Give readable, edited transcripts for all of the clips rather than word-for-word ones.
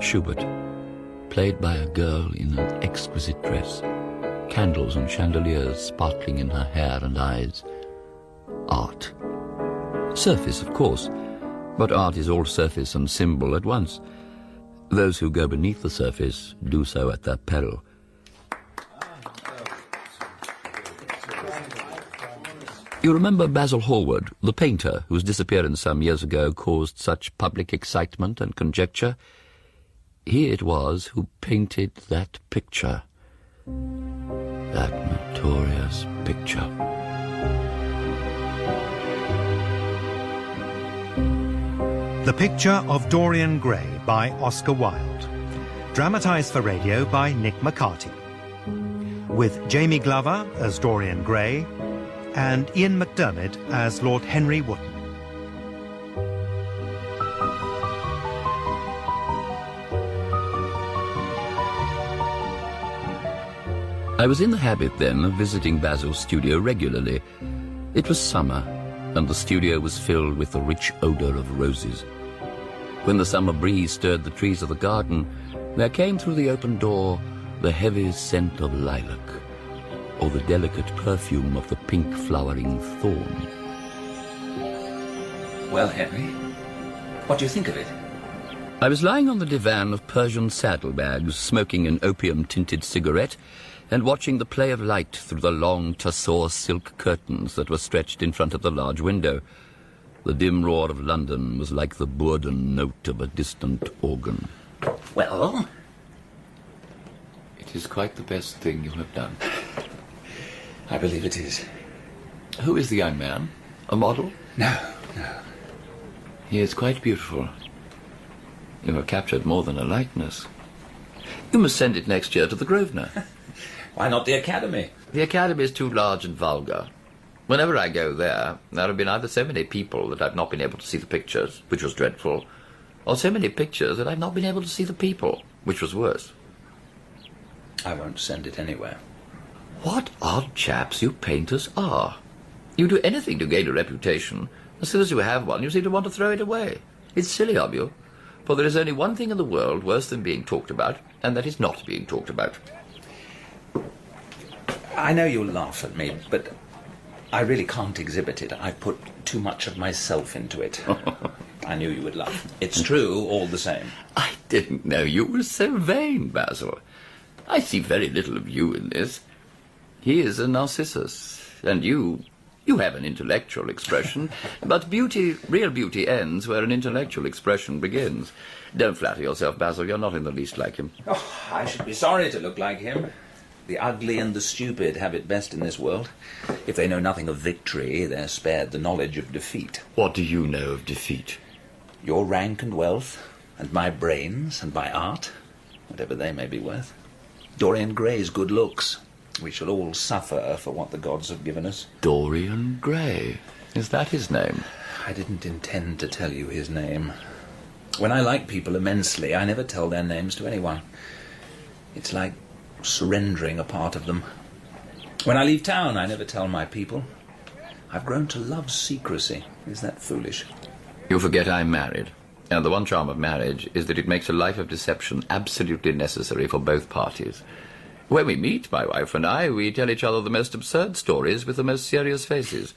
Schubert, played by a girl in an exquisite dress, candles and chandeliers sparkling in her hair and eyes. Art. Surface, of course, but art is all surface and symbol at once. Those who go beneath the surface do so at their peril. You remember Basil Hallward, the painter whose disappearance some years ago caused such public excitement and conjecture? He it was who painted that picture. That notorious picture. The Picture of Dorian Gray by Oscar Wilde. Dramatised for radio by Nick McCarty. With Jamie Glover as Dorian Gray and Ian McDermott as Lord Henry Wotton. I was in the habit then of visiting Basil's studio regularly. It was summer, and the studio was filled with the rich odour of roses. When the summer breeze stirred the trees of the garden, there came through the open door the heavy scent of lilac, or the delicate perfume of the pink flowering thorn. Well, Henry, what do you think of it? I was lying on the divan of Persian saddlebags, smoking an opium-tinted cigarette, and watching the play of light through the long tussore silk curtains that were stretched in front of the large window. The dim roar of London was like the bourdon note of a distant organ. Well? It is quite the best thing you have done. I believe it is. Who is the young man? A model? No. He is quite beautiful. You have captured more than a likeness. You must send it next year to the Grosvenor. Why not the Academy? The Academy is too large and vulgar. Whenever I go there have been either so many people that I've not been able to see the pictures, which was dreadful, or so many pictures that I've not been able to see the people, which was worse. I won't send it anywhere. What odd chaps you painters are. You do anything to gain a reputation. As soon as you have one, you seem to want to throw it away. It's silly of you, for there is only one thing in the world worse than being talked about, and that is not being talked about. I know you'll laugh at me, but I really can't exhibit it. I put too much of myself into it. I knew you would laugh. It's true, all the same. I didn't know you were so vain, Basil. I see very little of you in this. He is a Narcissus, and you have an intellectual expression, but beauty, real beauty, ends where an intellectual expression begins. Don't flatter yourself, Basil, you're not in the least like him. Oh, I should be sorry to look like him. The ugly and the stupid have it best in this world. If they know nothing of victory, they're spared the knowledge of defeat. What do you know of defeat? Your rank and wealth, and my brains, and my art, whatever they may be worth. Dorian Gray's good looks. We shall all suffer for what the gods have given us. Dorian Gray. Is that his name? I didn't intend to tell you his name. When I like people immensely, I never tell their names to anyone. It's like surrendering a part of them. When I leave town, I never tell my people. I've grown to love secrecy. Is that foolish? You forget I'm married. And the one charm of marriage is that it makes a life of deception absolutely necessary for both parties. When we meet, my wife and I, we tell each other the most absurd stories with the most serious faces.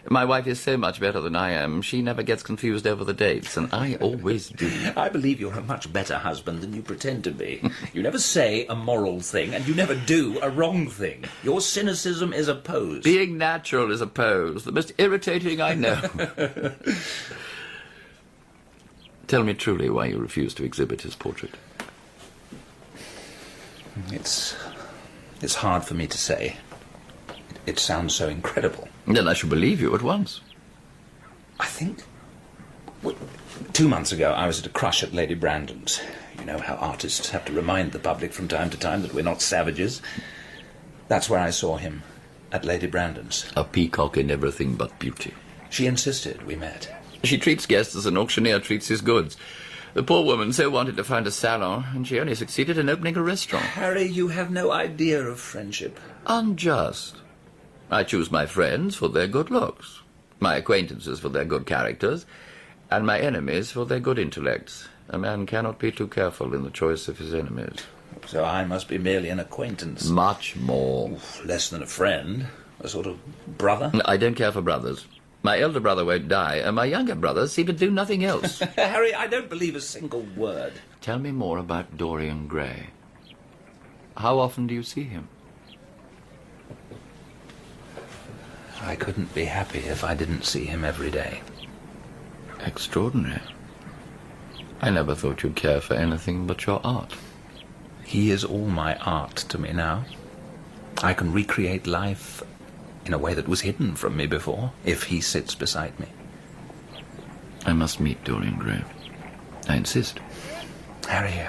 My wife is so much better than I am, she never gets confused over the dates, and I always do. I believe you're a much better husband than you pretend to be. You never say a moral thing, and you never do a wrong thing. Your cynicism is a pose. Being natural is a pose, the most irritating I know. Tell me truly why you refuse to exhibit his portrait. It's hard for me to say. It sounds so incredible. Then I should believe you at once. I think... 2 months ago, I was at a crush at Lady Brandon's. You know how artists have to remind the public from time to time that we're not savages. That's where I saw him, at Lady Brandon's. A peacock in everything but beauty. She insisted we met. She treats guests as an auctioneer treats his goods. The poor woman so wanted to find a salon, and she only succeeded in opening a restaurant. Harry, you have no idea of friendship. Unjust. I choose my friends for their good looks, my acquaintances for their good characters, And my enemies for their good intellects. A man cannot be too careful in the choice of his enemies. So I must be merely an acquaintance. Much more. Oof, less than a friend. A sort of brother. I don't care for brothers. My elder brother won't die, and my younger brothers seem to do nothing else. Harry, I don't believe a single word. Tell me more about Dorian Gray. How often do you see him? I couldn't be happy if I didn't see him every day. Extraordinary. I never thought you'd care for anything but your art. He is all my art to me now. I can recreate life in a way that was hidden from me before, if he sits beside me. I must meet Dorian Gray. I insist. Harry,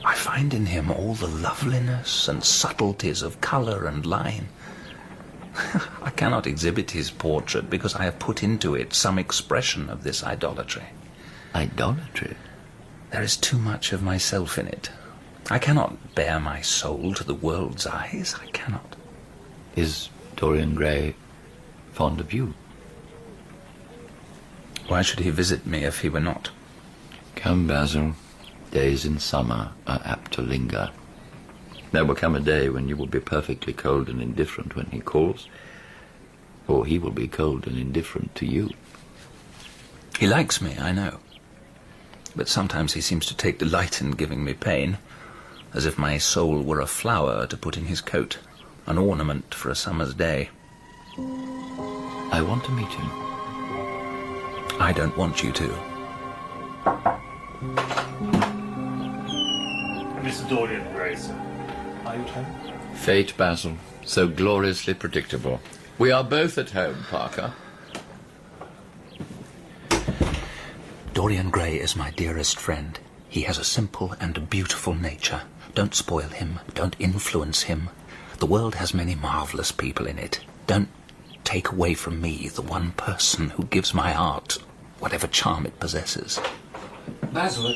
I find in him all the loveliness and subtleties of colour and line. I cannot exhibit his portrait because I have put into it some expression of this idolatry. Idolatry? There is too much of myself in it. I cannot bare my soul to the world's eyes. I cannot. Is Dorian Gray fond of you? Why should he visit me if he were not? Come, Basil. Days in summer are apt to linger. There will come a day when you will be perfectly cold and indifferent when he calls, or he will be cold and indifferent to you. He likes me, I know. But sometimes he seems to take delight in giving me pain, as if my soul were a flower to put in his coat, an ornament for a summer's day. I want to meet him. I don't want you to. Mr. Dorian Gray, sir. Are you at home? Fate, Basil, so gloriously predictable. We are both at home, Parker. Dorian Gray is my dearest friend. He has a simple and beautiful nature. Don't spoil him. Don't influence him. The world has many marvellous people in it. Don't take away from me the one person who gives my art whatever charm it possesses. Basil.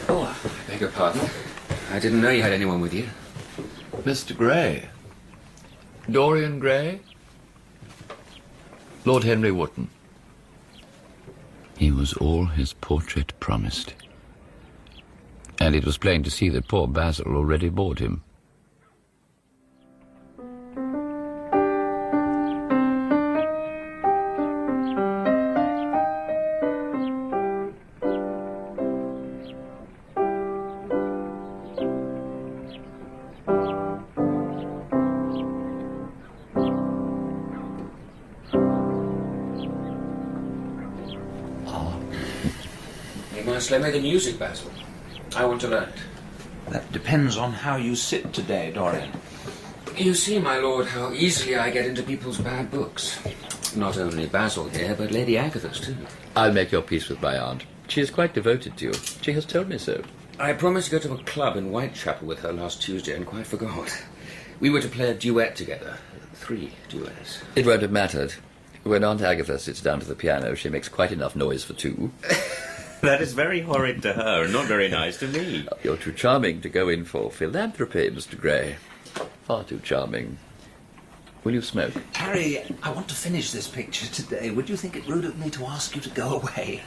Oh, I beg your pardon. I didn't know you had anyone with you. Mr. Gray. Dorian Gray? Lord Henry Wotton. He was all his portrait promised. And it was plain to see that poor Basil already bored him. You must let me the music, Basil. I want to learn it. That depends on how you sit today, Dorian. You see, my lord, how easily I get into people's bad books. Not only Basil here, but Lady Agatha's too. I'll make your peace with my aunt. She is quite devoted to you. She has told me so. I promised to go to a club in Whitechapel with her last Tuesday and quite forgot. We were to play a duet together. 3 duets. It won't have mattered. When Aunt Agatha sits down to the piano, she makes quite enough noise for 2. That is very horrid to her and not very nice to me. You're too charming to go in for philanthropy, Mr. Gray. Far too charming. Will you smoke? Harry, I want to finish this picture today. Would you think it rude of me to ask you to go away?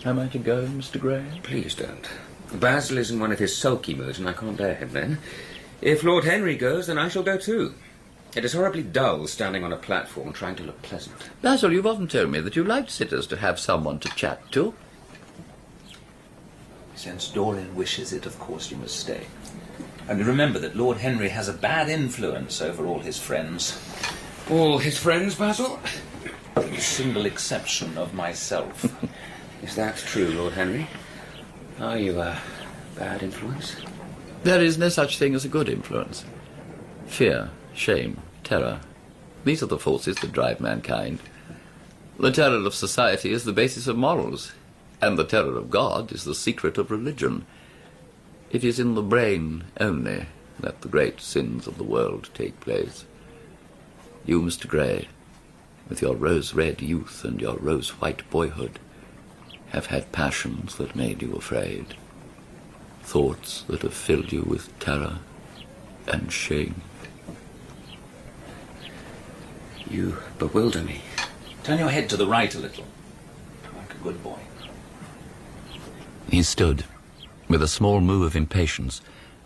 Am I to go, Mr. Gray? Please don't. Basil is in one of his sulky moods, and I can't bear him then. If Lord Henry goes, then I shall go too. It is horribly dull standing on a platform trying to look pleasant. Basil, you've often told me that you liked sitters to have someone to chat to. Since Dorian wishes it, of course you must stay. And remember that Lord Henry has a bad influence over all his friends. All his friends, Basil? With the single exception of myself. Is that true, Lord Henry? Are you a bad influence? There is no such thing as a good influence. Fear, shame, terror. These are the forces that drive mankind. The terror of society is the basis of morals, and the terror of God is the secret of religion. It is in the brain only that the great sins of the world take place. You, Mr. Gray, with your rose-red youth and your rose-white boyhood, have had passions that made you afraid, thoughts that have filled you with terror and shame. You bewilder me. Turn your head to the right a little. a good boy. He stood, with a small moo of impatience,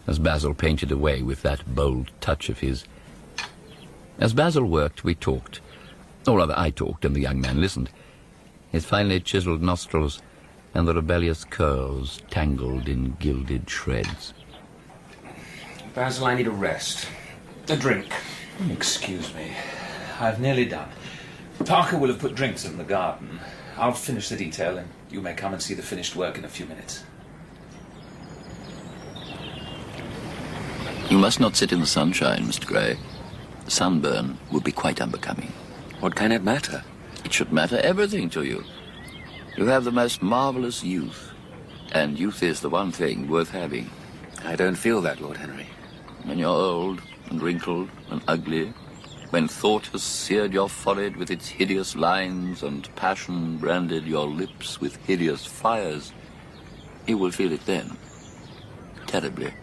as Basil painted away with that bold touch of his. As Basil worked, we talked. Or rather, I talked, and the young man listened. His finely chiselled nostrils and the rebellious curls tangled in gilded shreds. Basil, I need a rest. A drink. Excuse me. I've nearly done. Parker will have put drinks in the garden. I'll finish the detail, and you may come and see the finished work in a few minutes. You must not sit in the sunshine, Mr. Gray. Sunburn would be quite unbecoming. What can it matter? It should matter everything to you. You have the most marvellous youth, and youth is the one thing worth having. I don't feel that, Lord Henry. When you're old and wrinkled and ugly, when thought has seared your forehead with its hideous lines and passion branded your lips with hideous fires, you will feel it then, terribly.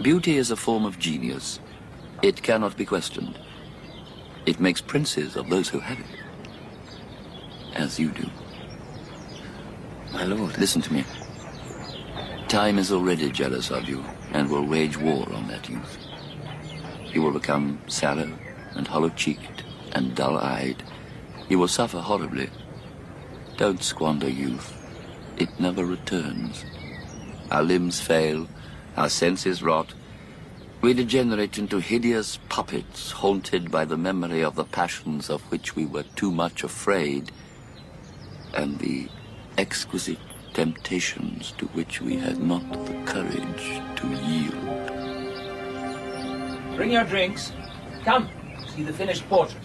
Beauty is a form of genius. It cannot be questioned. It makes princes of those who have it, as you do. My lord, listen to me. Time is already jealous of you and will wage war on that youth. You will become sallow and hollow-cheeked and dull-eyed. You will suffer horribly. Don't squander youth. It never returns. Our limbs fail, our senses rot. We degenerate into hideous puppets haunted by the memory of the passions of which we were too much afraid and the exquisite temptations to which we had not the courage to yield. Bring your drinks. Come, see the finished portrait.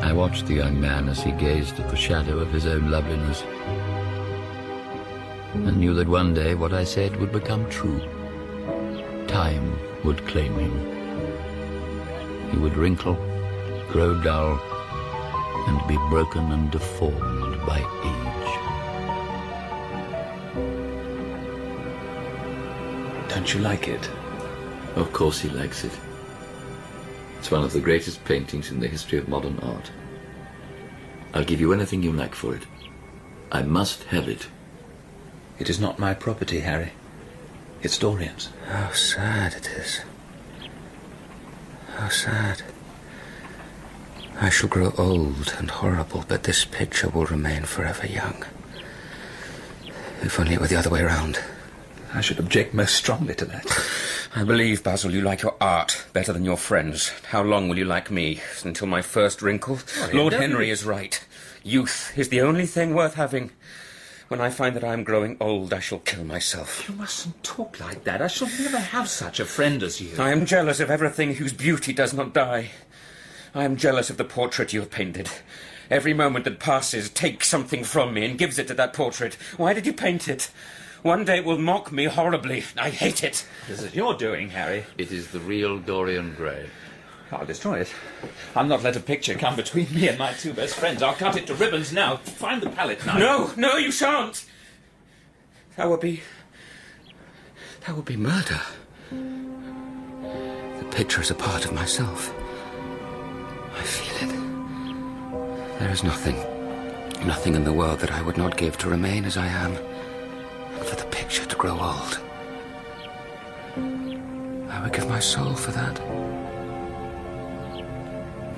I watched the young man as he gazed at the shadow of his own loveliness, and knew that one day what I said would become true. Time would claim him. He would wrinkle, grow dull, and be broken and deformed by age. Don't you like it? Of course he likes it. It's one of the greatest paintings in the history of modern art. I'll give you anything you like for it. I must have it. It is not my property, Harry. It's Dorian's. How sad it is. How sad. I shall grow old and horrible, but this picture will remain forever young. If only it were the other way around. I should object most strongly to that. I believe, Basil, you like your art better than your friends. How long will you like me? Until my first wrinkle? Lord Henry is right. Youth is the only thing worth having. When I find that I am growing old, I shall kill myself. You mustn't talk like that. I shall never have such a friend as you. I am jealous of everything whose beauty does not die. I am jealous of the portrait you have painted. Every moment that passes takes something from me and gives it to that portrait. Why did you paint it? One day it will mock me horribly. I hate it. This is your doing, Harry. It is the real Dorian Gray. I'll destroy it. I'll not let a picture come between me and my two best friends. I'll cut it to ribbons now. Find the palette knife. No, you shan't. That would be murder. The picture is a part of myself. I feel it. There is nothing in the world that I would not give to remain as I am, and for the picture to grow old. I would give my soul for that.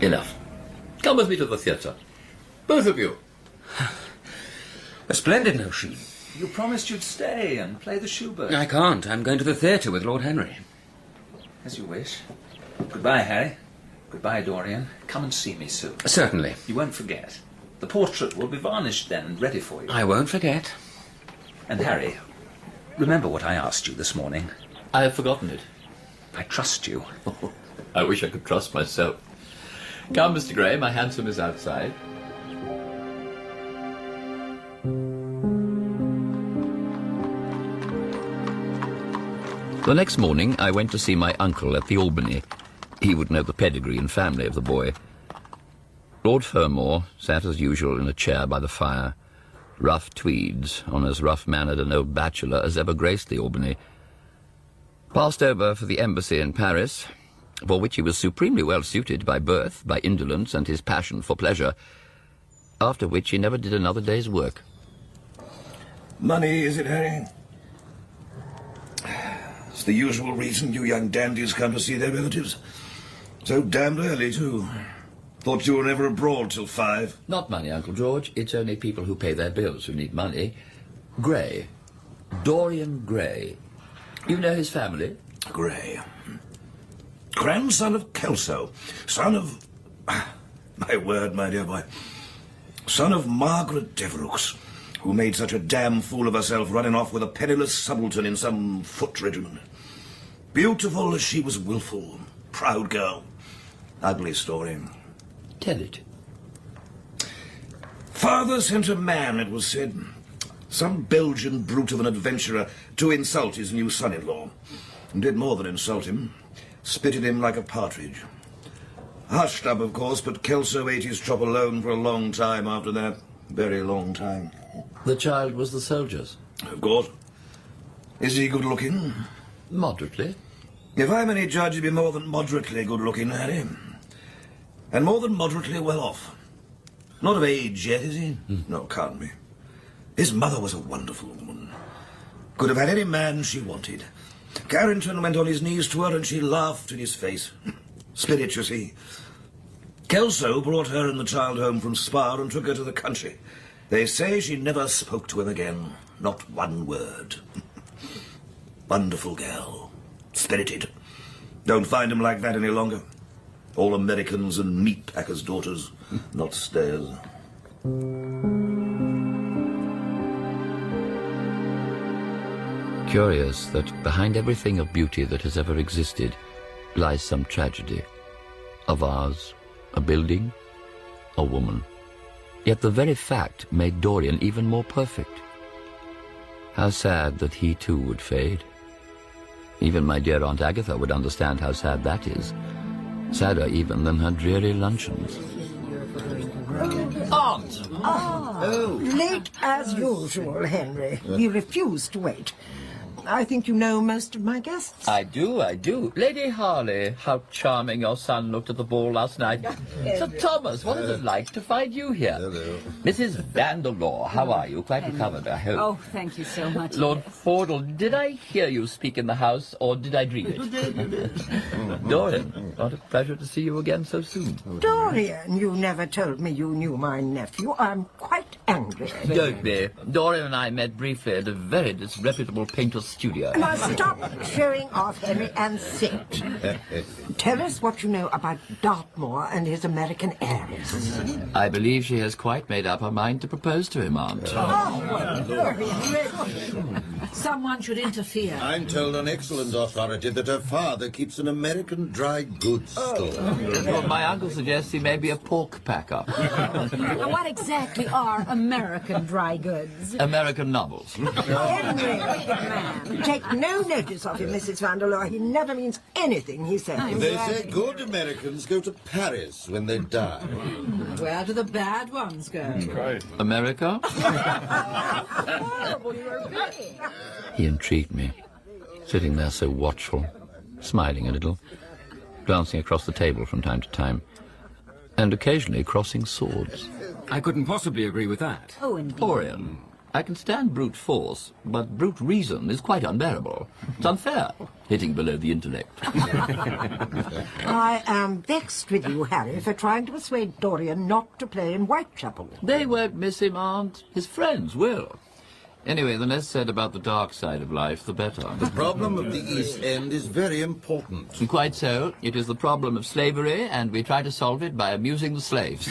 Enough. Come with me to the theatre. Both of you. A splendid notion. You promised you'd stay and play the Schubert. I can't. I'm going to the theatre with Lord Henry. As you wish. Goodbye, Harry. Goodbye, Dorian. Come and see me soon. Certainly. You won't forget. The portrait will be varnished then and ready for you. I won't forget. And Harry, remember what I asked you this morning? I have forgotten it. I trust you. I wish I could trust myself. Come, Mr. Gray, my hansom is outside. The next morning, I went to see my uncle at the Albany. He would know the pedigree and family of the boy. Lord Fermor sat as usual in a chair by the fire, rough tweeds, on as rough-mannered an old bachelor as ever graced the Albany. Passed over for the embassy in Paris, for which he was supremely well suited by birth, by indolence, and his passion for pleasure. after which he never did another day's work. Money, is it, Harry? It's the usual reason you young dandies come to see their relatives. So damned early, too. Thought you were never abroad till 5. Not money, Uncle George. It's only people who pay their bills who need money. Gray. Dorian Gray. You know his family? Gray. Grandson of Kelso. Son of... My word, my dear boy. Son of Margaret Devereux, who made such a damn fool of herself running off with a penniless subaltern in some foot regiment. Beautiful as she was willful. Proud girl. Ugly story. Tell it. Father sent a man, it was said, some Belgian brute of an adventurer, to insult his new son-in-law. And did more than insult him. Spitted him like a partridge. Hushed up, of course, but Kelso ate his chop alone for a long time after that. Very long time. The child was the soldier's? Of course. Is he good-looking? Moderately. If I'm any judge, he'd be more than moderately good-looking, Harry. And more than moderately well-off. Not of age yet, is he? No, can't be. His mother was a wonderful woman. Could have had any man she wanted. Carrington went on his knees to her and she laughed in his face. Spirit, you see. Kelso brought her and the child home from Spa and took her to the country. They say she never spoke to him again. Not one word. Wonderful girl. Spirited. Don't find 'em like that any longer. All Americans and meat packers' daughters, not stayers. Curious that behind everything of beauty that has ever existed lies some tragedy. A vase, a building, a woman. Yet the very fact made Dorian even more perfect. How sad that he too would fade. Even my dear Aunt Agatha would understand how sad that is. Sadder even than her dreary luncheons. Aunt! Late as usual, Henry. You refused to wait. I think you know most of my guests. I do. Lady Harley, how charming your son looked at the ball last night. Sir Thomas, what is it like to find you here? Hello. Mrs. Vanderlaw, how are you? Quite recovered, I hope. Oh, thank you so much. Lord Fordle, did I hear you speak in the house, or did I dream it? Dorian, what a pleasure to see you again so soon. Dorian, you never told me you knew my nephew. I'm quite angry. Don't be. Dorian and I met briefly at a very disreputable painter's studio. Now stop showing off, Henry, and sit. Tell us what you know about Dartmoor and his American heiress. I believe she has quite made up her mind to propose to him, Aunt. Someone should interfere. I'm told on excellent authority that her father keeps an American dry goods store. Well, my uncle suggests he may be a pork packer. Now, what exactly are American dry goods? American novels. Henry, wicked man. Take no notice of him, Mrs. Vanderlaw. He never means anything he says. They say good Americans go to Paris when they die. Where do the bad ones go? America? Horrible, you obey. He intrigued me, sitting there so watchful, smiling a little, glancing across the table from time to time, and occasionally crossing swords. I couldn't possibly agree with that. Oh, indeed. Dorian, I can stand brute force, but brute reason is quite unbearable. It's unfair, hitting below the intellect. I am vexed with you, Harry, for trying to persuade Dorian not to play in Whitechapel. They won't miss him, Aunt. His friends will. Anyway, the less said about the dark side of life, the better. The problem of the East End is very important. Quite so. It is the problem of slavery, and we try to solve it by amusing the slaves.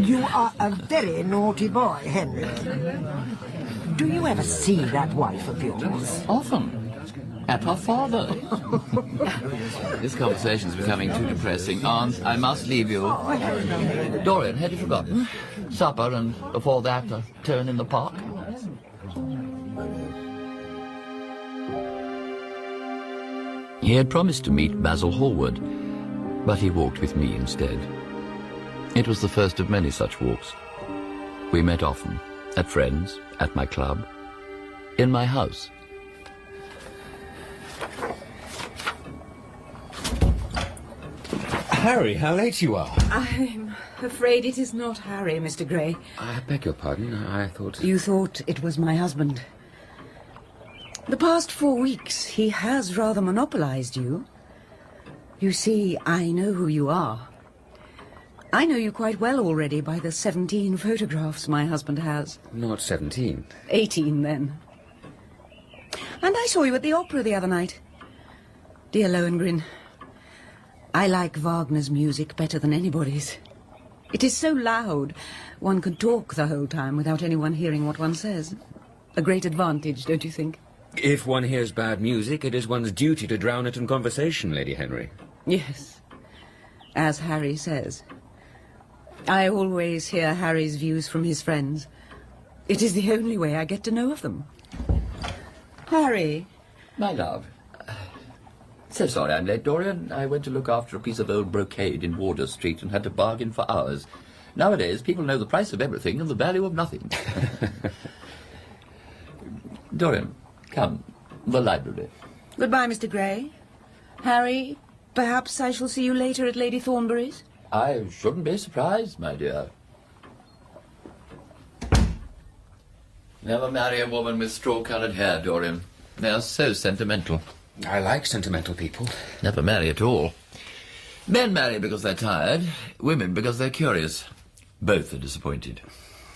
You are a very naughty boy, Henry. Do you ever see that wife of yours? Often. At her father. This conversation's becoming too depressing. Aunt, I must leave you. Dorian, had you forgotten? Supper, and before that, a turn in the park. He had promised to meet Basil Hallward, but he walked with me instead. It was the first of many such walks. We met often, at friends, at my club, in my house. Harry, how late you are. I'm afraid it is not Harry, Mr. Gray. I beg your pardon. I thought... You thought it was my husband. The past 4 weeks, he has rather monopolized you. You see, I know who you are. I know you quite well already by the 17 photographs my husband has. Not 17. 18, then. And I saw you at the opera the other night. Dear Lohengrin, I like Wagner's music better than anybody's. It is so loud, one can talk the whole time without anyone hearing what one says. A great advantage, don't you think? If one hears bad music, it is one's duty to drown it in conversation, Lady Henry. Yes, as Harry says. I always hear Harry's views from his friends. It is the only way I get to know of them. Harry. My love. So sorry I'm late, Dorian. I went to look after a piece of old brocade in Wardour Street and had to bargain for hours. Nowadays, people know the price of everything and the value of nothing. Dorian, come. The library. Goodbye, Mr. Gray. Harry, perhaps I shall see you later at Lady Thornbury's? I shouldn't be surprised, my dear. Never marry a woman with straw-coloured hair, Dorian. They are so sentimental. I like sentimental people. Never marry at all. Men marry because they're tired, women because they're curious. Both are disappointed.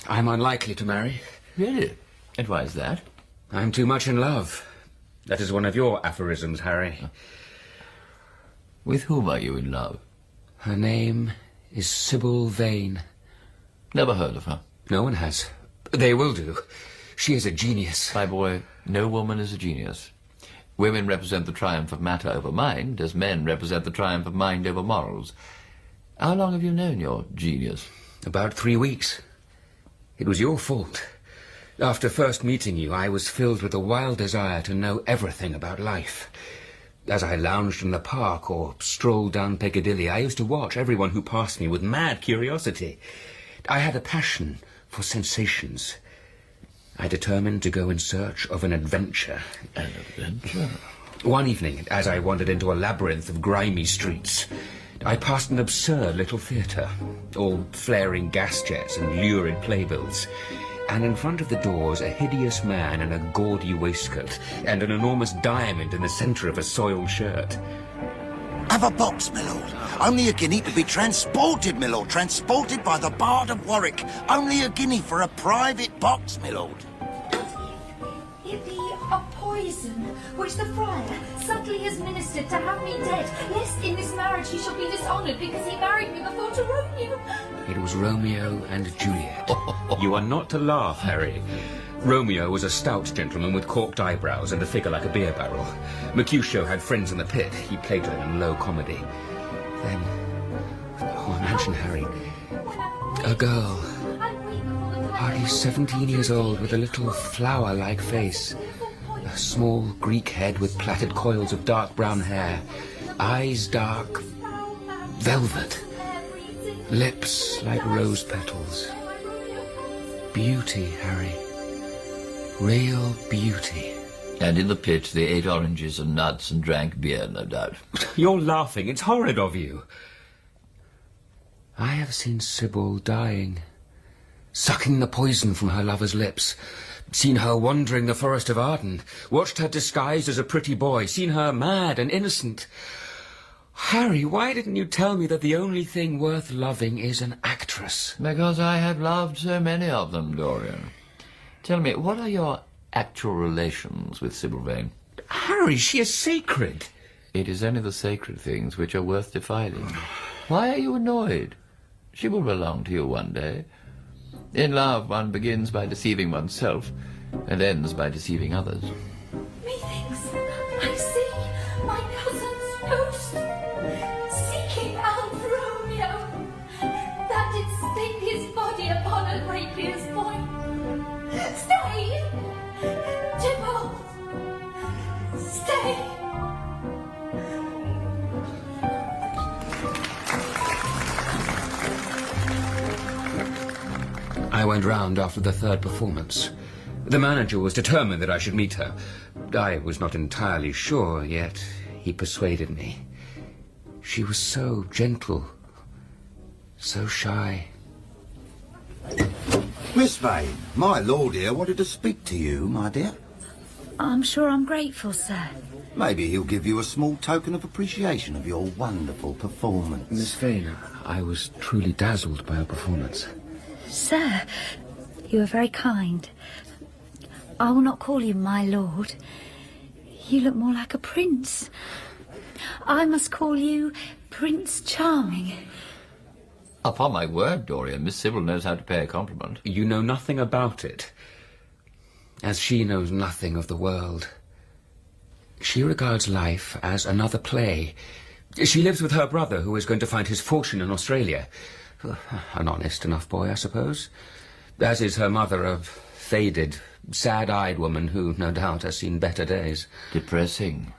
I'm unlikely to marry. Really? And why is that? I'm too much in love. That is one of your aphorisms, Harry. With whom are you in love? Her name is Sybil Vane. Never heard of her. No one has. They will do. She is a genius. My boy, no woman is a genius. Women represent the triumph of matter over mind, as men represent the triumph of mind over morals. How long have you known your genius? About 3 weeks. It was your fault. After first meeting you, I was filled with a wild desire to know everything about life. As I lounged in the park or strolled down Piccadilly, I used to watch everyone who passed me with mad curiosity. I had a passion for sensations. I determined to go in search of an adventure. An adventure? One evening, as I wandered into a labyrinth of grimy streets, I passed an absurd little theatre, all flaring gas jets and lurid playbills, and in front of the doors a hideous man in a gaudy waistcoat and an enormous diamond in the centre of a soiled shirt. Have a box, my lord. Only a guinea to be transported, my lord. Transported by the Bard of Warwick. Only a guinea for a private box, my lord. It be a poison which the friar subtly has ministered to have me dead, lest in this marriage he shall be dishonoured because he married me before to Romeo. It was Romeo and Juliet. You are not to laugh, Harry. Romeo was a stout gentleman with corked eyebrows and a figure like a beer barrel. Mercutio had friends in the pit. He played them in low comedy. Then, imagine, Harry, a girl, hardly 17 years old, with a little flower-like face, a small Greek head with plaited coils of dark brown hair, eyes dark, velvet, lips like rose petals. Beauty, Harry. Real beauty. And in the pit they ate oranges and nuts and drank beer, no doubt. You're laughing. It's horrid of you. I have seen Sybil dying, sucking the poison from her lover's lips, seen her wandering the forest of Arden, watched her disguised as a pretty boy, seen her mad and innocent. Harry, why didn't you tell me that the only thing worth loving is an actress? Because I have loved so many of them, Dorian. Tell me, what are your actual relations with Sybil Vane? Harry, she is sacred. It is only the sacred things which are worth defiling. Why are you annoyed? She will belong to you one day. In love, one begins by deceiving oneself and ends by deceiving others. Methinks I see my cousin's ghost seeking out Romeo, that did spin his body upon a rapier's point. Stay! Tybalt! Stay! I went round after the third performance. The manager was determined that I should meet her. I was not entirely sure, yet he persuaded me. She was so gentle, so shy. Miss Vane, my lord here wanted to speak to you, my dear. I'm sure I'm grateful, sir. Maybe he'll give you a small token of appreciation of your wonderful performance. Miss Vane, I was truly dazzled by her performance. Sir, you are very kind. I will not call you my lord. You look more like a prince. I must call you Prince Charming. Upon my word, Dorian, Miss Sybil knows how to pay a compliment. You know nothing about it, as she knows nothing of the world. She regards life as another play. She lives with her brother, who is going to find his fortune in Australia. An honest enough boy, I suppose. As is her mother, a faded, sad-eyed woman who, no doubt, has seen better days. Depressing.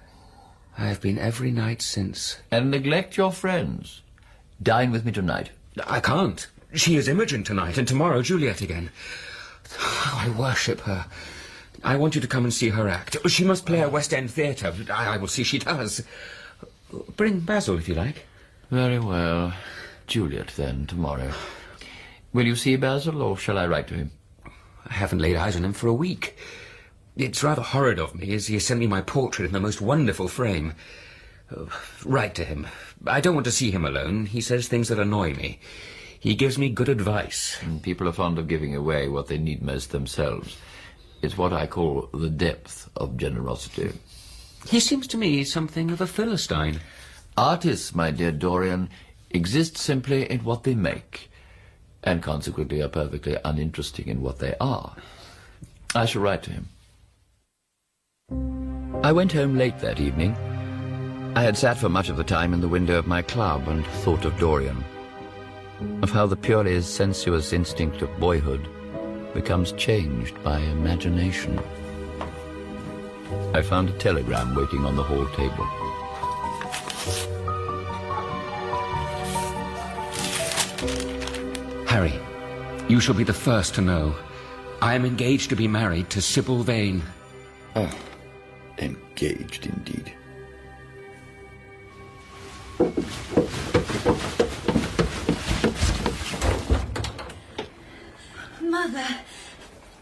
I have been every night since. And neglect your friends. Dine with me tonight. I can't. She is Imogen tonight, and tomorrow Juliet again. I worship her. I want you to come and see her act. She must play a West End theatre. I will see she does. Bring Basil, if you like. Very well. Juliet, then, tomorrow. Will you see Basil, or shall I write to him? I haven't laid eyes on him for a week. It's rather horrid of me, as he has sent me my portrait in the most wonderful frame. Write to him. I don't want to see him alone. He says things that annoy me. He gives me good advice. People are fond of giving away what they need most themselves. It's what I call the depth of generosity. He seems to me something of a Philistine. Artists, my dear Dorian, exist simply in what they make, and consequently are perfectly uninteresting in what they are. I shall write to him. I went home late that evening. I had sat for much of the time in the window of my club and thought of Dorian, of how the purely sensuous instinct of boyhood becomes changed by imagination. I found a telegram waiting on the hall table. Harry, you shall be the first to know. I am engaged to be married to Sybil Vane. Oh, engaged indeed. Mother,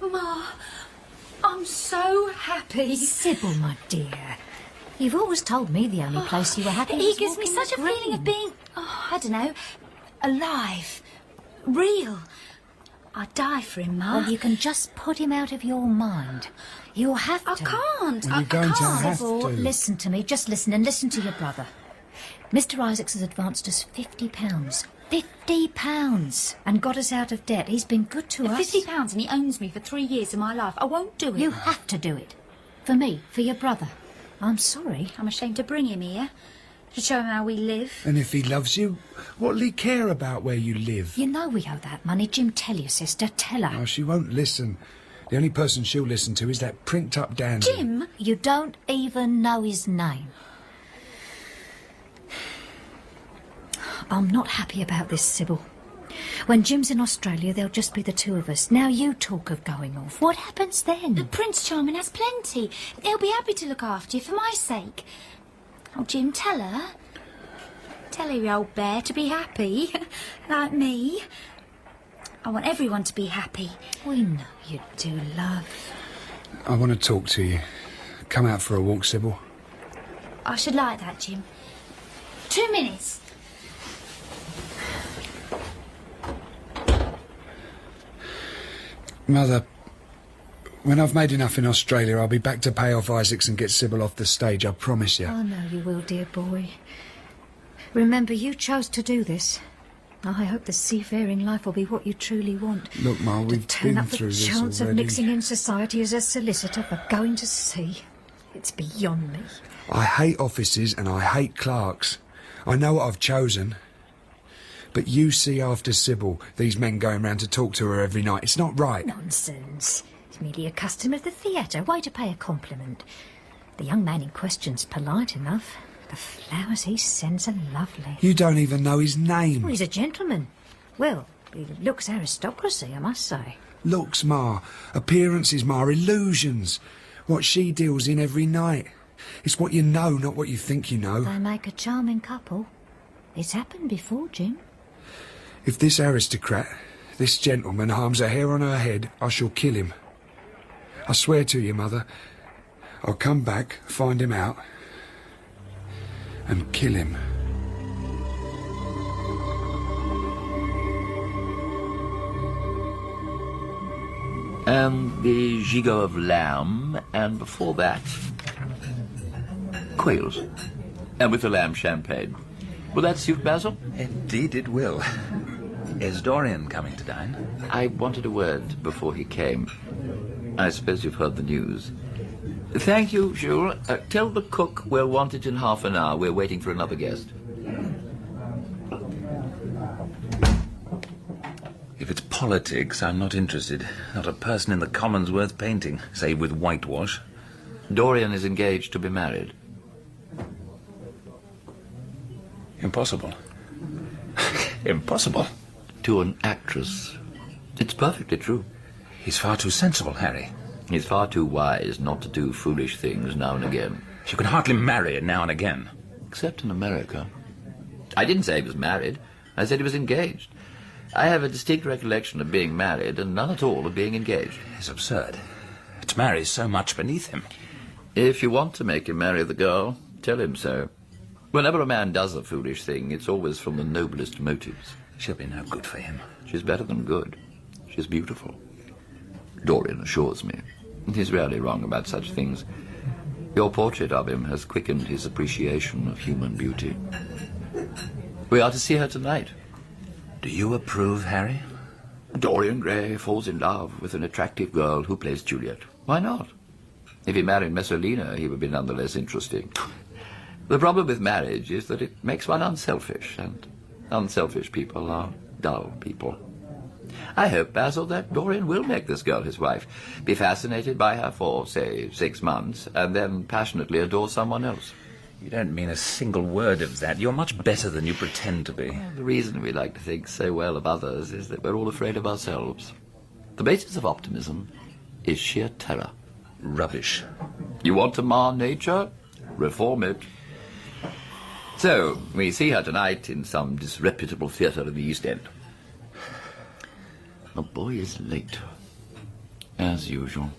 Ma, I'm so happy. Sybil, my dear, you've always told me the only place you were happy He was gives me walking such a the feeling of green. being, I don't know, alive, real. I'd die for him, Ma. Well, you can just put him out of your mind. You'll have to. I can't. Well, I you're going to can't. have Sybil, to. listen to me. Just listen, and listen to your brother. Mr. Isaacs has advanced us £50. £50, and got us out of debt. He's been good to us. £50 and he owns me for 3 years of my life. I won't do it. You have to do it. For me, for your brother. I'm sorry. I'm ashamed to bring him here. To show him how we live. And if he loves you, what'll he care about where you live? You know we owe that money. Jim, tell your sister. Tell her. Oh, she won't listen. The only person she'll listen to is that prinked-up dandy. Jim, you don't even know his name. I'm not happy about this, Sybil. When Jim's in Australia, there'll just be the two of us. Now you talk of going off. What happens then? Prince Charming has plenty. He'll be happy to look after you for my sake. Oh, Jim, tell her. Tell her, you old bear, to be happy. Like me. I want everyone to be happy. We know you do, love. I want to talk to you. Come out for a walk, Sybil. I should like that, Jim. 2 minutes. Mother, when I've made enough in Australia, I'll be back to pay off Isaacs and get Sybil off the stage, I promise you. I know you will, dear boy. Remember, you chose to do this. I hope the seafaring life will be what you truly want. Look, Ma, we've turn been up the through this chance already. of mixing in society as a solicitor for going to sea. It's beyond me. I hate offices and I hate clerks. I know what I've chosen. But you see after Sybil, these men going round to talk to her every night. It's not right. Nonsense. It's merely a custom of the theatre. Way to pay a compliment. The young man in question's polite enough. The flowers he sends are lovely. You don't even know his name. Well, he's a gentleman. Well, he looks aristocracy, I must say. Looks, Ma. Appearances, Ma. Illusions. What she deals in every night. It's what you know, not what you think you know. They make a charming couple. It's happened before, Jim. If this aristocrat, this gentleman, harms a hair on her head, I shall kill him. I swear to you, Mother, I'll come back, find him out, and kill him. And the gigot of lamb, and before that, quails. And with the lamb, champagne. Will that suit Basil? Indeed it will. Is Dorian coming to dine? I wanted a word before he came. I suppose you've heard the news. Thank you, Jules. Tell the cook we'll want it in half an hour. We're waiting for another guest. If it's politics, I'm not interested. Not a person in the Commons worth painting, save with whitewash. Dorian is engaged to be married. Impossible. Impossible. To an actress. It's perfectly true. He's far too sensible, Harry. He's far too wise not to do foolish things now and again. You can hardly marry now and again. Except in America. I didn't say he was married. I said he was engaged. I have a distinct recollection of being married and none at all of being engaged. It's absurd. To marry is so much beneath him. If you want to make him marry the girl, tell him so. Whenever a man does a foolish thing, it's always from the noblest motives. She'll be no good for him. She's better than good. She's beautiful. Dorian assures me. He's rarely wrong about such things. Your portrait of him has quickened his appreciation of human beauty. We are to see her tonight. Do you approve, Harry? Dorian Gray falls in love with an attractive girl who plays Juliet. Why not? If he married Messalina, he would be none the less interesting. The problem with marriage is that it makes one unselfish, and unselfish people are dull people. I hope, Basil, that Dorian will make this girl his wife, be fascinated by her for, say, 6 months, and then passionately adore someone else. You don't mean a single word of that. You're much better than you pretend to be. Well, the reason we like to think so well of others is that we're all afraid of ourselves. The basis of optimism is sheer terror. Rubbish. You want to mar nature? Reform it. So, we see her tonight in some disreputable theatre in the East End. The boy is late, as usual.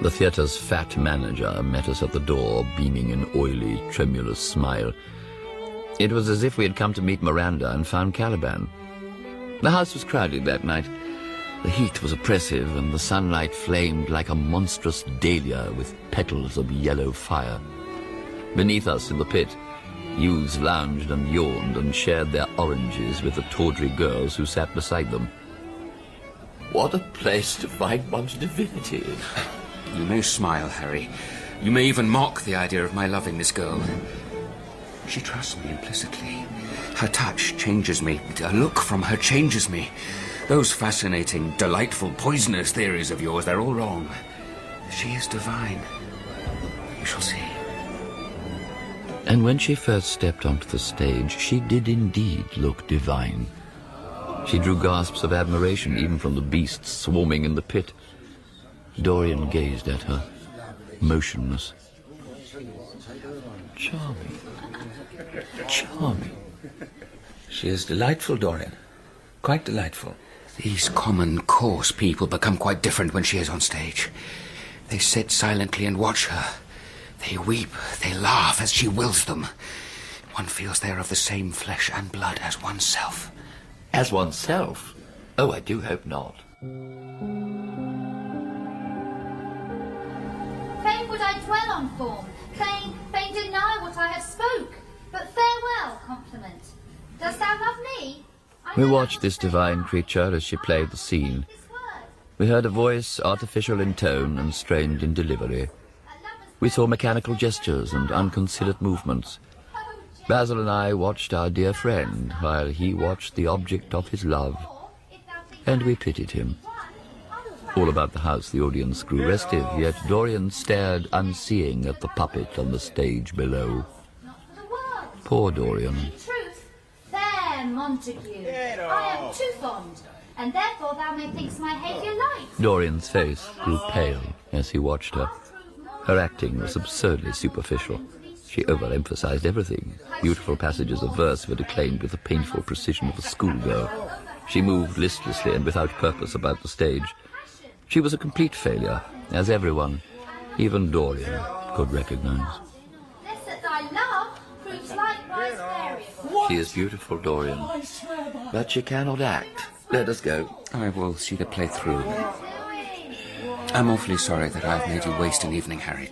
The theatre's fat manager met us at the door, beaming an oily, tremulous smile. It was as if we had come to meet Miranda and found Caliban. The house was crowded that night. The heat was oppressive, and the sunlight flamed like a monstrous dahlia with petals of yellow fire. Beneath us in the pit, youths lounged and yawned and shared their oranges with the tawdry girls who sat beside them. What a place to find one's divinity in. You may smile, Harry. You may even mock the idea of my loving this girl. She trusts me implicitly. Her touch changes me. A look from her changes me. Those fascinating, delightful, poisonous theories of yours, they're all wrong. She is divine. You shall see. And when she first stepped onto the stage, she did indeed look divine. She drew gasps of admiration even from the beasts swarming in the pit. Dorian gazed at her, motionless. Charming. Charming. She is delightful, Dorian. Quite delightful. These common, coarse people become quite different when she is on stage. They sit silently and watch her. They weep, they laugh as she wills them. One feels they are of the same flesh and blood as oneself. As oneself? Oh, I do hope not. Fain would I dwell on form, fain deny what I have spoke. But farewell, compliment. Dost thou love me? We watched this divine creature as she played the scene. We heard a voice artificial in tone and strained in delivery. We saw mechanical gestures and unconsidered movements. Basil and I watched our dear friend while he watched the object of his love, and we pitied him. All about the house the audience grew restive, yet Dorian stared unseeing at the puppet on the stage below. Poor Dorian. In truth, fair Montague, I am too fond, and therefore thou methinks my haviour light. Dorian's face grew pale as he watched her. Her acting was absurdly superficial. She overemphasized everything. Beautiful passages of verse were declaimed with the painful precision of a schoolgirl. She moved listlessly and without purpose about the stage. She was a complete failure, as everyone, even Dorian, could recognize. She is beautiful, Dorian, but she cannot act. Let us go. I will see the play through. I'm awfully sorry that I've made you waste an evening, Harry.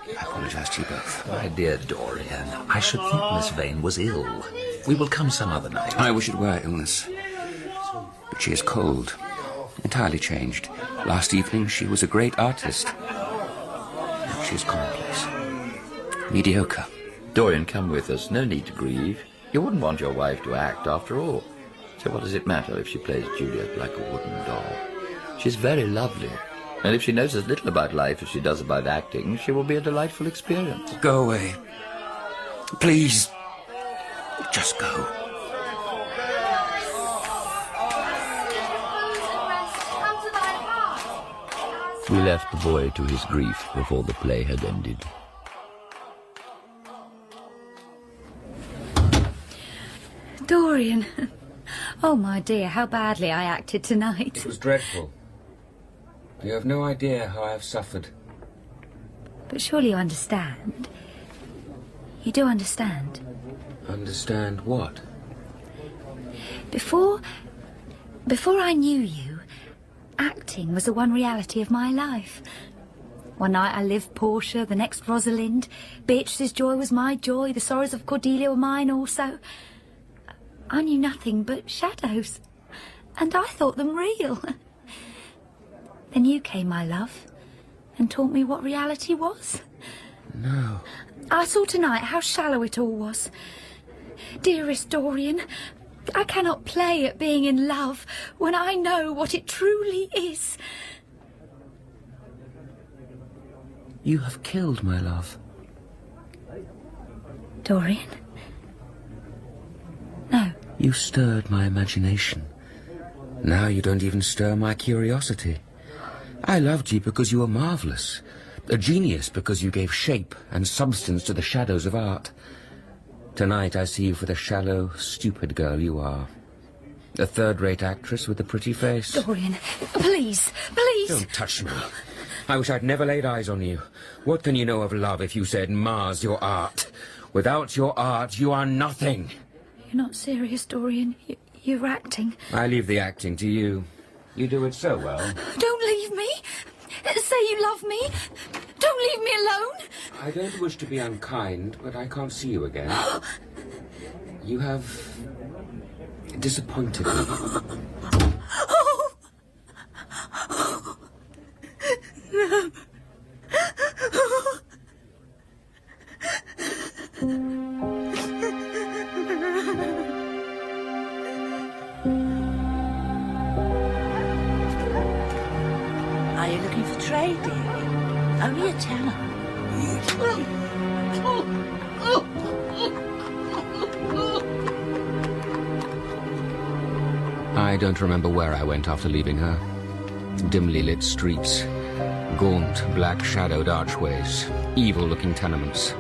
I apologize to you both. My dear Dorian, I should think Miss Vane was ill. We will come some other night. I wish it were illness. But she is cold. Entirely changed. Last evening she was a great artist. Now she is commonplace. Mediocre. Dorian, come with us. No need to grieve. You wouldn't want your wife to act, after all. So what does it matter if she plays Juliet like a wooden doll? She's very lovely. And if she knows as little about life as she does about acting, she will be a delightful experience. Go away. Please. Just go. We left the boy to his grief before the play had ended. Dorian. Oh, my dear, how badly I acted tonight. It was dreadful. You have no idea how I have suffered. But surely you understand. You do understand. Understand what? Before I knew you, acting was the one reality of my life. One night I lived Portia, the next Rosalind. Beatrice's joy was my joy, the sorrows of Cordelia were mine also. I knew nothing but shadows, and I thought them real. Then you came, my love, and taught me what reality was. No. I saw tonight how shallow it all was. Dearest Dorian, I cannot play at being in love when I know what it truly is. You have killed my love. Dorian? No. You stirred my imagination. Now you don't even stir my curiosity. I loved you because you were marvellous. A genius because you gave shape and substance to the shadows of art. Tonight I see you for the shallow, stupid girl you are. A third-rate actress with a pretty face. Dorian, please, please. Don't touch me. I wish I'd never laid eyes on you. What can you know of love if you said Mars your art? Without your art, you are nothing. You're not serious, Dorian. You're acting. I leave the acting to you. You do it so well. Don't leave me. Say you love me. Don't leave me alone. I don't wish to be unkind, but I can't see you again. You have disappointed me. Oh. No. Are you looking for trade, dearie? Only a tenner. I don't remember where I went after leaving her. Dimly lit streets, gaunt, black-shadowed archways, evil-looking tenements.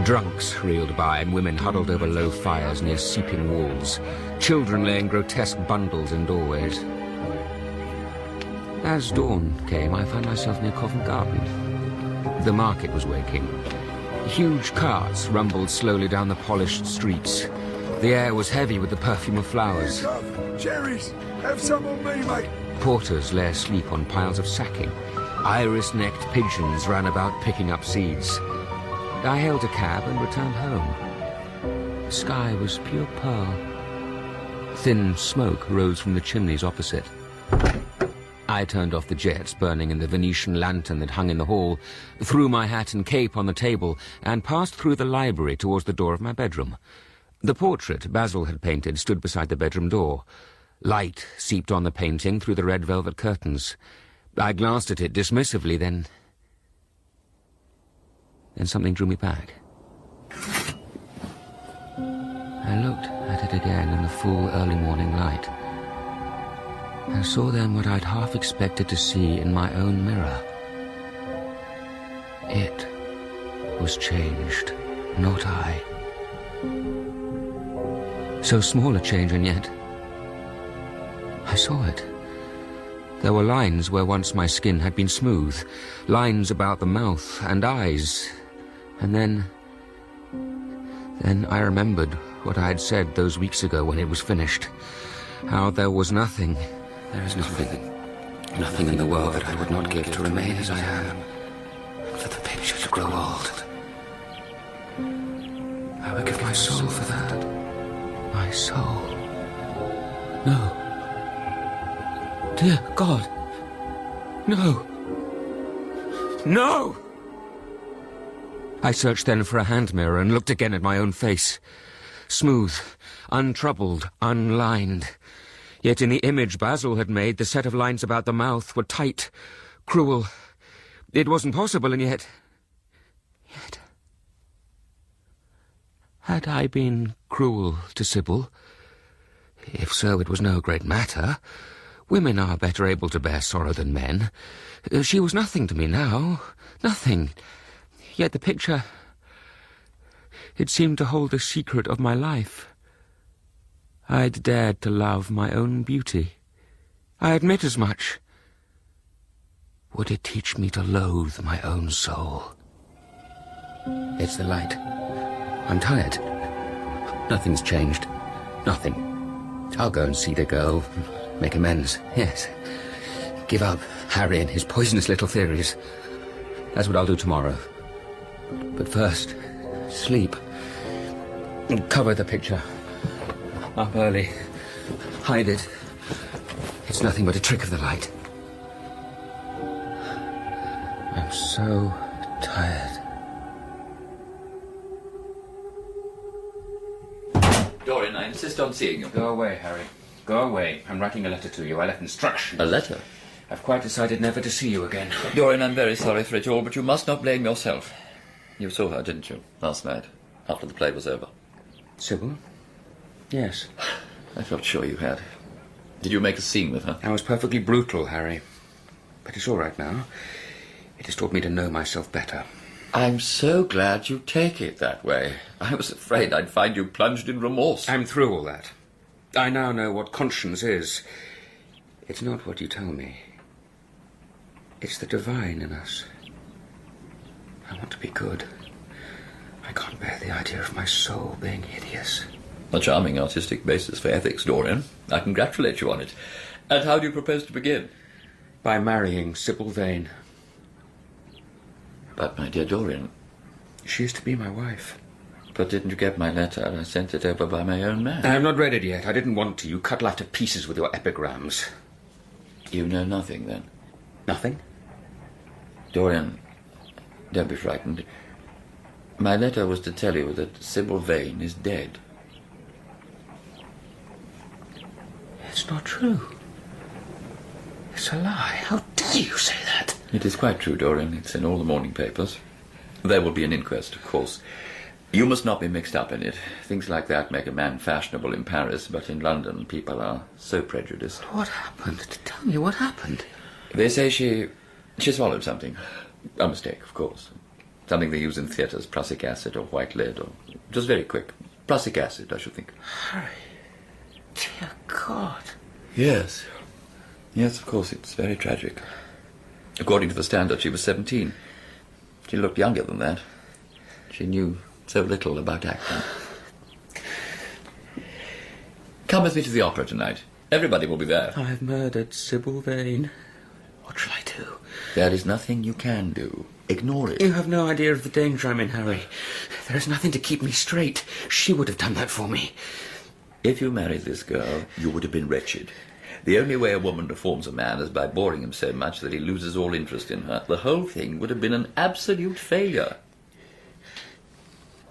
Drunks reeled by and women huddled over low fires near seeping walls, children laying grotesque bundles in doorways. As dawn came, I found myself near Covent Garden. The market was waking. Huge carts rumbled slowly down the polished streets. The air was heavy with the perfume of flowers. Cherries! Have some on me, mate! Porters lay asleep on piles of sacking. Iris-necked pigeons ran about picking up seeds. I hailed a cab and returned home. The sky was pure pearl. Thin smoke rose from the chimneys opposite. I turned off the jets burning in the Venetian lantern that hung in the hall, threw my hat and cape on the table, and passed through the library towards the door of my bedroom. The portrait Basil had painted stood beside the bedroom door. Light seeped on the painting through the red velvet curtains. I glanced at it dismissively, then something drew me back. I looked at it again in the full early morning light. I saw then what I'd half expected to see in my own mirror. It was changed, not I. So small a change, and yet I saw it. There were lines where once my skin had been smooth, lines about the mouth and eyes. And then I remembered what I had said those weeks ago when it was finished. How there was nothing. There is nothing in the world that I would not give to remain as I am, for the picture to grow old. I would give my soul for that. My soul. No. Dear God. No. No! I searched then for a hand mirror and looked again at my own face. Smooth, untroubled, unlined. Yet in the image Basil had made, the set of lines about the mouth were tight, cruel. It wasn't possible, and yet... Had I been cruel to Sybil? If so, it was no great matter. Women are better able to bear sorrow than men. She was nothing to me now. Nothing. Yet the picture... It seemed to hold the secret of my life. I'd dared to love my own beauty. I admit as much. Would it teach me to loathe my own soul? It's the light. I'm tired. Nothing's changed. Nothing. I'll go and see the girl. Make amends. Yes. Give up Harry and his poisonous little theories. That's what I'll do tomorrow. But first, sleep. Cover the picture. Up early. Hide it. It's nothing but a trick of the light. I'm so tired. Dorian, I insist on seeing you. Go away, Harry. Go away. I'm writing a letter to you. I left instructions. A letter? I've quite decided never to see you again. Dorian, I'm very sorry for it all, but you must not blame yourself. You saw her, didn't you, last night, after the play was over? Sybil? Yes. I felt sure you had. Did you make a scene with her? I was perfectly brutal, Harry. But it's all right now. It has taught me to know myself better. I'm so glad you take it that way. I was afraid I'd find you plunged in remorse. I'm through all that. I now know what conscience is. It's not what you tell me. It's the divine in us. I want to be good. I can't bear the idea of my soul being hideous. A charming artistic basis for ethics, Dorian. I congratulate you on it. And how do you propose to begin? By marrying Sybil Vane. But, my dear Dorian... She is to be my wife. But didn't you get my letter? I sent it over by my own man. I have not read it yet. I didn't want to. You cut life to pieces with your epigrams. You know nothing, then? Nothing? Dorian, don't be frightened. My letter was to tell you that Sybil Vane is dead. It's not true. It's a lie. How dare you say that? It is quite true, Dorian. It's in all the morning papers. There will be an inquest, of course. You must not be mixed up in it. Things like that make a man fashionable in Paris, but in London people are so prejudiced. What happened? Tell me what happened. They say she swallowed something. A mistake, of course. Something they use in theatres, prussic acid or white lead, or just very quick. Prussic acid, I should think. Harry, dear God. Yes. Yes, of course, it's very tragic. According to the Standard, she was 17. She looked younger than that. She knew so little about acting. Come with me to the opera tonight. Everybody will be there. I've murdered Sybil Vane. What shall I do? There is nothing you can do. Ignore it. You have no idea of the danger I'm in, Harry. There is nothing to keep me straight. She would have done that for me. If you married this girl, you would have been wretched. The only way a woman reforms a man is by boring him so much that he loses all interest in her. The whole thing would have been an absolute failure.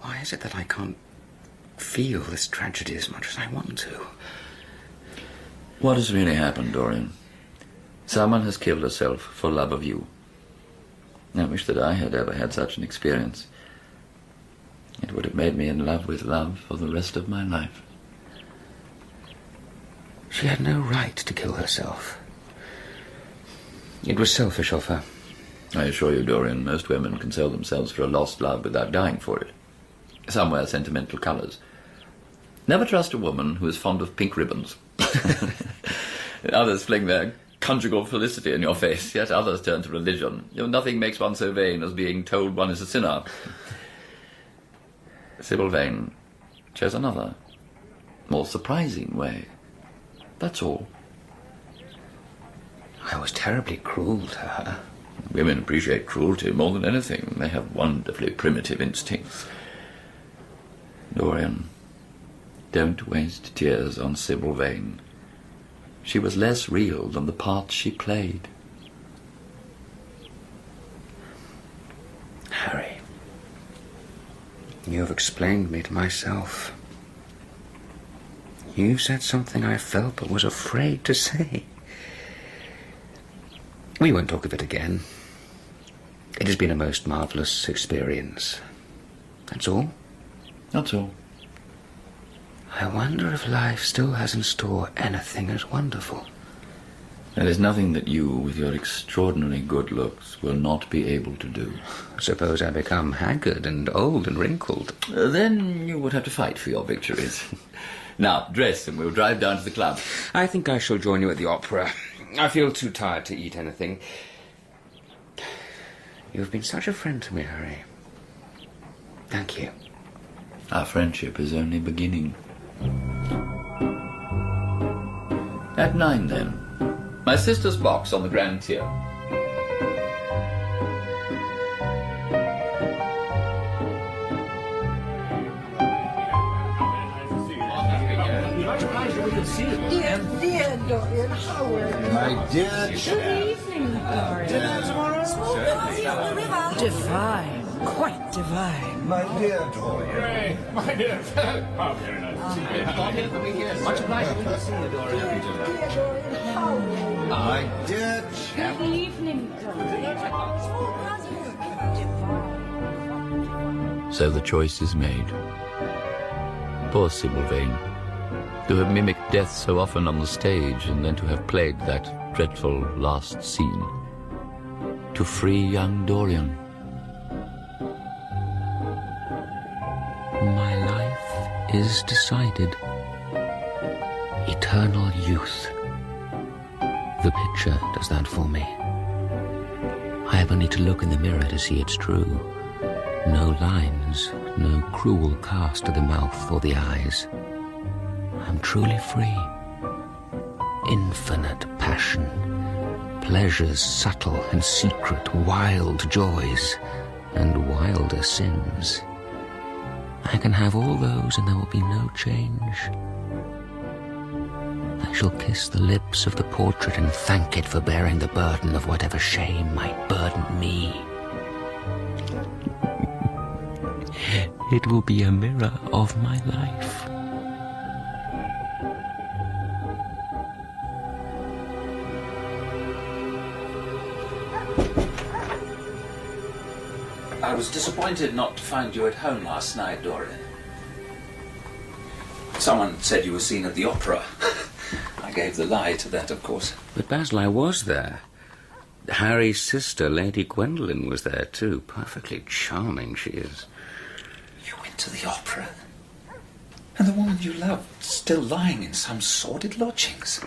Why is it that I can't feel this tragedy as much as I want to? What has really happened, Dorian? Someone has killed herself for love of you. I wish that I had ever had such an experience. It would have made me in love with love for the rest of my life. She had no right to kill herself. It was selfish of her. I assure you, Dorian, most women can sell themselves for a lost love without dying for it. Some wear sentimental colours. Never trust a woman who is fond of pink ribbons. Others fling their conjugal felicity in your face, yet others turn to religion. Nothing makes one so vain as being told one is a sinner. Sybil Vane chose another, more surprising way. That's all. I was terribly cruel to her. Women appreciate cruelty more than anything. They have wonderfully primitive instincts. Dorian, don't waste tears on Sybil Vane. She was less real than the part she played. Harry, you have explained me to myself. You said something I felt but was afraid to say. We won't talk of it again. It has been a most marvellous experience. That's all? That's all. I wonder if life still has in store anything as wonderful. There is nothing that you, with your extraordinary good looks, will not be able to do. Suppose I become haggard and old and wrinkled. Then you would have to fight for your victories. Now, dress and we'll drive down to the club. I think I shall join you at the opera. I feel too tired to eat anything. You've been such a friend to me, Harry. Thank you. Our friendship is only beginning. At 9, then. My sister's box on the grand tier. Dear Dorian, how are you? My dear Good evening, Dorian. Dinner tomorrow? Small party on the river. Divine, quite divine. My dear Dorian. My dear fellow. Oh, very nice to see you. Much obliged. Good to see you, Dorian. Dear Dorian, how are you? My dear chap. Good evening, Dorian. Small party. Divine. So the choice is made. Poor Sybil Vane. To have mimicked death so often on the stage and then to have played that dreadful last scene. To free young Dorian. My life is decided. Eternal youth. The picture does that for me. I have only to look in the mirror to see it's true. No lines, no cruel cast to the mouth or the eyes. I'm truly free. Infinite passion. Pleasures subtle and secret, wild joys, and wilder sins. I can have all those and there will be no change. I shall kiss the lips of the portrait and thank it for bearing the burden of whatever shame might burden me. It will be a mirror of my life. I was disappointed not to find you at home last night, Dorian. Someone said you were seen at the opera. I gave the lie to that, of course. But Basil, I was there. Harry's sister, Lady Gwendolen, was there too. Perfectly charming she is. You went to the opera? And the woman you loved still lying in some sordid lodgings?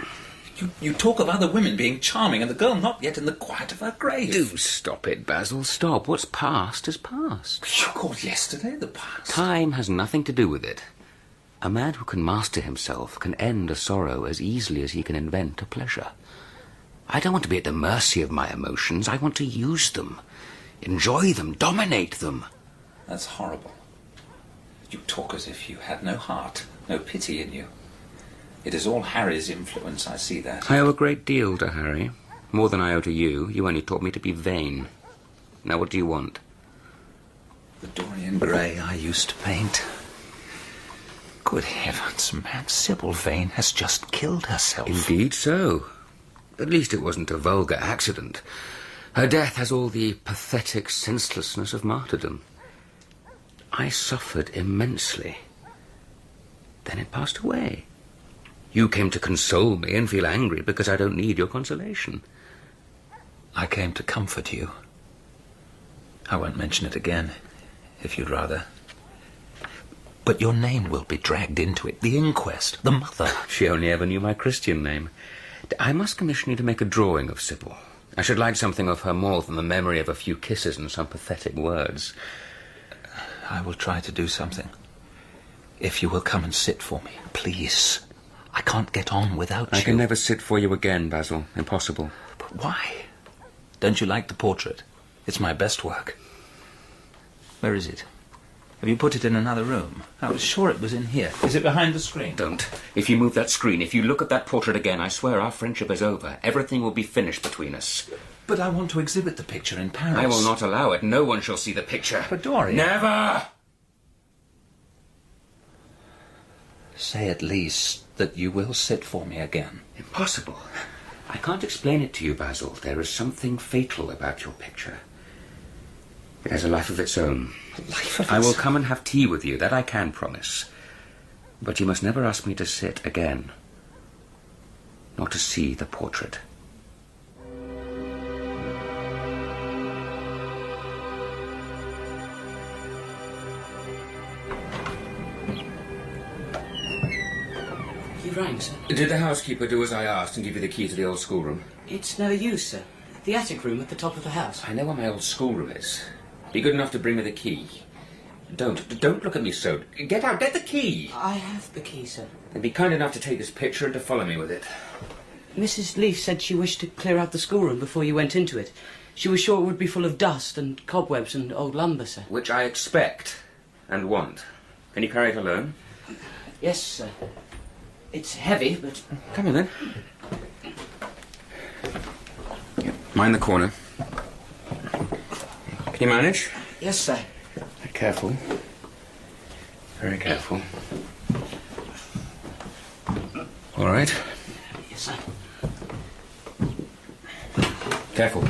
You talk of other women being charming and the girl not yet in the quiet of her grave. Do stop it, Basil, stop. What's past is past. You called yesterday the past. Time has nothing to do with it. A man who can master himself can end a sorrow as easily as he can invent a pleasure. I don't want to be at the mercy of my emotions. I want to use them, enjoy them, dominate them. That's horrible. You talk as if you had no heart, no pity in you. It is all Harry's influence, I see that. I owe a great deal to Harry. More than I owe to you. You only taught me to be vain. Now what do you want? The Dorian Gray I used to paint. Good heavens, man, Sybil Vane has just killed herself. Indeed so. At least it wasn't a vulgar accident. Her death has all the pathetic senselessness of martyrdom. I suffered immensely. Then it passed away. You came to console me and feel angry because I don't need your consolation. I came to comfort you. I won't mention it again, if you'd rather. But your name will be dragged into it. The inquest. The mother. She only ever knew my Christian name. I must commission you to make a drawing of Sybil. I should like something of her more than the memory of a few kisses and some pathetic words. I will try to do something. If you will come and sit for me, please. I can't get on without you. I can never sit for you again, Basil. Impossible. But why? Don't you like the portrait? It's my best work. Where is it? Have you put it in another room? I was sure it was in here. Is it behind the screen? Don't. If you move that screen, if you look at that portrait again, I swear our friendship is over. Everything will be finished between us. But I want to exhibit the picture in Paris. I will not allow it. No one shall see the picture. But Dorian... Never! Say at least that you will sit for me again. Impossible. I can't explain it to you, Basil. There is something fatal about your picture. It has a life of its own. I will come and have tea with you, that I can promise. But you must never ask me to sit again. Nor to see the portrait. You rang, sir. Did the housekeeper do as I asked and give you the key to the old schoolroom? It's no use, sir. The attic room at the top of the house. I know where my old schoolroom is. Be good enough to bring me the key. Don't look at me so. Get out, get the key! I have the key, sir. And be kind enough to take this picture and to follow me with it. Mrs. Leaf said she wished to clear out the schoolroom before you went into it. She was sure it would be full of dust and cobwebs and old lumber, sir. Which I expect and want. Can you carry it alone? Yes, sir. It's heavy, but... Come on, then. Mind the corner. Can you manage? Yes, sir. Careful. Very careful. All right. Yes, sir. Careful.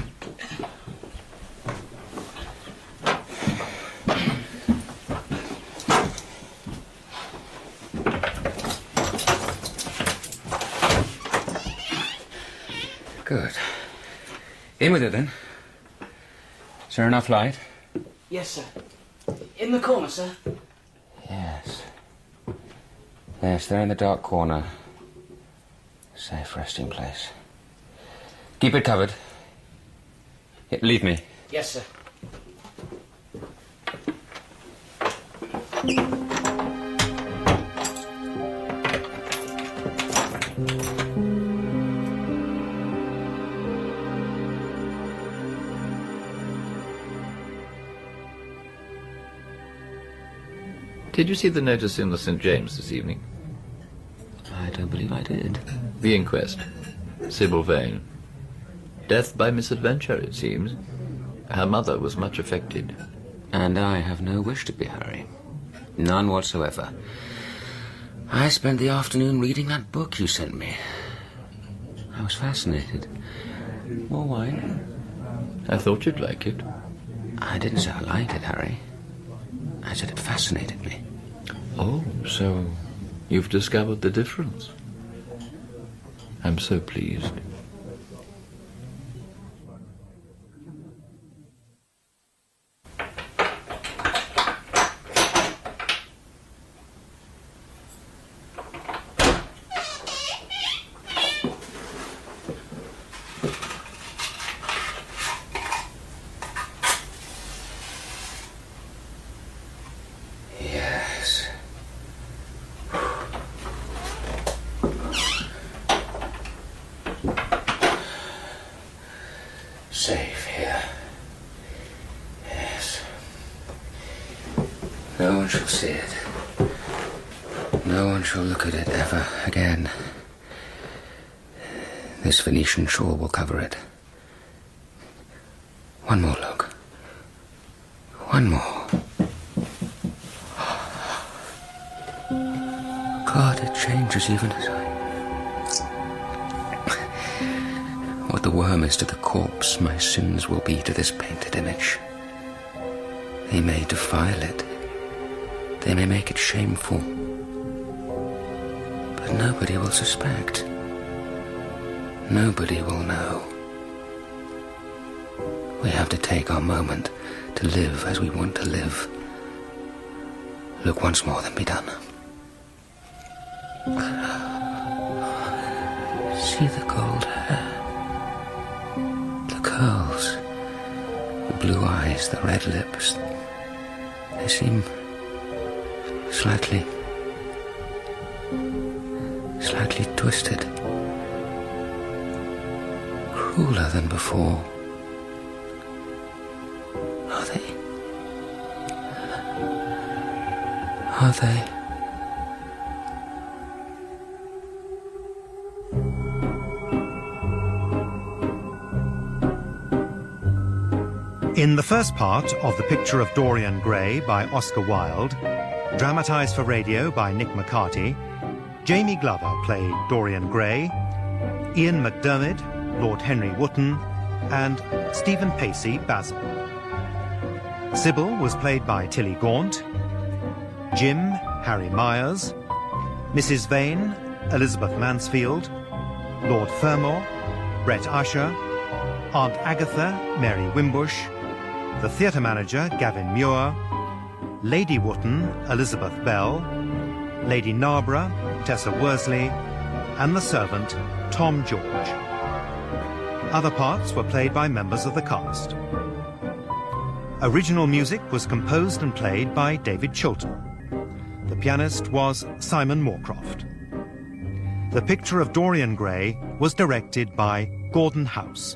Good. In with it, then. Is there enough light? Yes, sir. In the corner, sir. Yes. Yes, they're in the dark corner. Safe resting place. Keep it covered. Yeah, leave me. Yes, sir. Did you see the notice in the St. James this evening? I don't believe I did. The inquest. Sybil Vane. Death by misadventure, it seems. Her mother was much affected. And I have no wish to be Harry. None whatsoever. I spent the afternoon reading that book you sent me. I was fascinated. More wine? I thought you'd like it. I didn't say I liked it, Harry. I said it fascinated me. Oh, so you've discovered the difference. I'm so pleased. Safe here. Yes. No one shall see it. No one shall look at it ever again. This Venetian shore will cover it. One more look. One more. God, it changes even as I... What the worm is to the corpse, my sins will be to this painted image. They may defile it. They may make it shameful. But nobody will suspect. Nobody will know. We have to take our moment to live as we want to live. Look once more, then be done. See the gold hair, the curls, the blue eyes, the red lips. They seem slightly twisted. Crueler than before. Are they? Are they? In the first part of The Picture of Dorian Gray by Oscar Wilde, dramatised for radio by Nick McCarty, Jamie Glover played Dorian Gray, Ian McDermid, Lord Henry Wotton, and Stephen Pacey, Basil. Sybil was played by Tilly Gaunt, Jim, Harry Myers, Mrs. Vane, Elizabeth Mansfield, Lord Fermor, Brett Usher, Aunt Agatha, Mary Wimbush, the theatre manager, Gavin Muir, Lady Wotton, Elizabeth Bell, Lady Narborough, Tessa Worsley, and the servant, Tom George. Other parts were played by members of the cast. Original music was composed and played by David Chilton. The pianist was Simon Moorcroft. The Picture of Dorian Gray was directed by Gordon House.